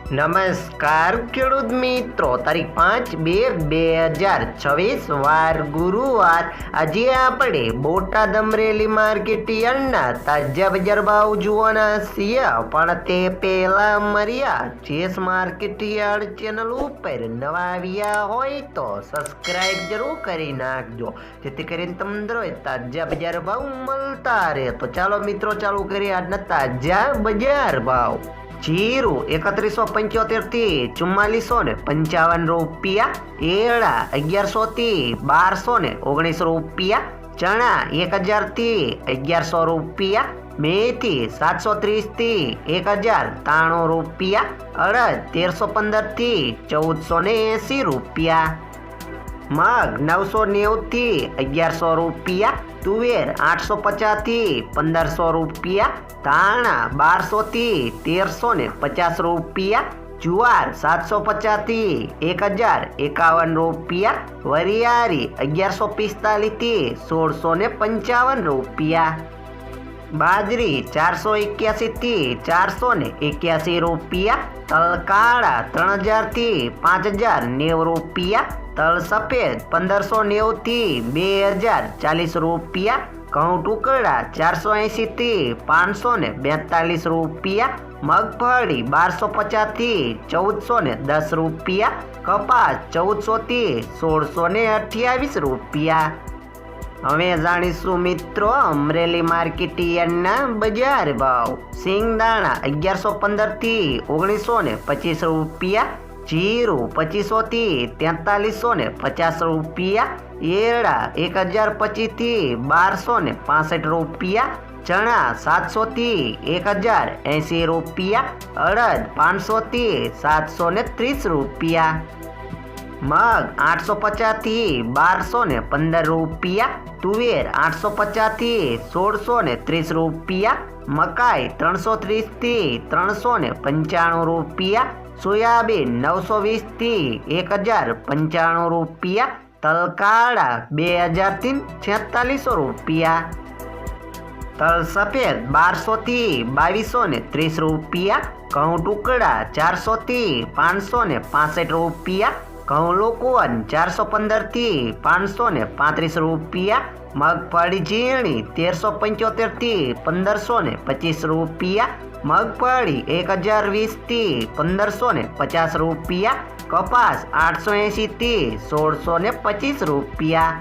નમસ્કાર ખેડૂત મિત્રો, તારીખ 5/2/2026 વાર ગુરુવાર. આજે આપણે બોટાદ અમરેલી માર્કેટ યાર્ડના તાજા બજાર ભાવ જોવાના છીએ, પણ તે પહેલા મર્યા ચેસ માર્કેટ યાર્ડ ચેનલ ઉપર નવા આવ્યા હોય તો સબસ્ક્રાઇબ જરૂર કરી નાખજો, જેથી કરીને તમને રોજ તાજા બજાર ભાવ મળતા રહે. તો ચાલો મિત્રો, ચાલુ કરીએ આજના તાજા બજાર ભાવ. જીરું 3175 થી 4455 રૂપિયા, એરડા 1100 થી 1219 રૂપિયા, ચણા 1000 થી 1100 રૂપિયા, મેથી 730 થી 1093 રૂપિયા, અડદ 1315 થી 1480 રૂપિયા, મગ 990 થી 1100 રૂપિયા, તુવેર 850 થી 1500 રૂપિયા, ધાણા 1200 થી 1350 રૂપિયા, જુવાર 750 થી 1051 રૂપિયા, વરિયાળી 1145 થી 1655 રૂપિયા, બાજરી 481 થી 481 રૂપિયા, તલ કાળા 3000 થી 5090 રૂપિયા, તલ સફેદ 1590 થી 2040 રૂપિયા, ઘઉં ટુકડા 480 થી 542 રૂપિયા, મગફળી 1250 થી 1410 રૂપિયા, કપાસ 1400 થી 1628 રૂપિયા. હવે જાણીશું મિત્રો અમરેલી માર્કેટ યાર્ડના બજાર ભાવ. સિંગદાણા 1115 થી 1925 રૂપિયા, જીરું 2500 થી 4350 રૂપિયા, એરડા 1025 થી 1265 રૂપિયા, ચણા 700 થી 1080 રૂપિયા, અડદ 500 થી 730 રૂપિયા, મગ 850 થી 1215 રૂપિયા, તુવેર 850 થી 1630 રૂપિયા, મકાઈ 330 થી 395 રૂપિયા, સોયાબીન 920 થી 1095 રૂપિયા, તલ કાળા 2000 થી 4600 રૂપિયા, તલ સફેદ 1200 થી 2230 રૂપિયા, ઘઉં ટુકડા 400 થી 565 રૂપિયા, ઘઉં લોકવન 415 થી 535 રૂપિયા, મગફળી ઝીણી 1375 થી 1525 રૂપિયા, મગફળી 1020 થી 1550 રૂપિયા, કપાસ 880 થી 1625 રૂપિયા.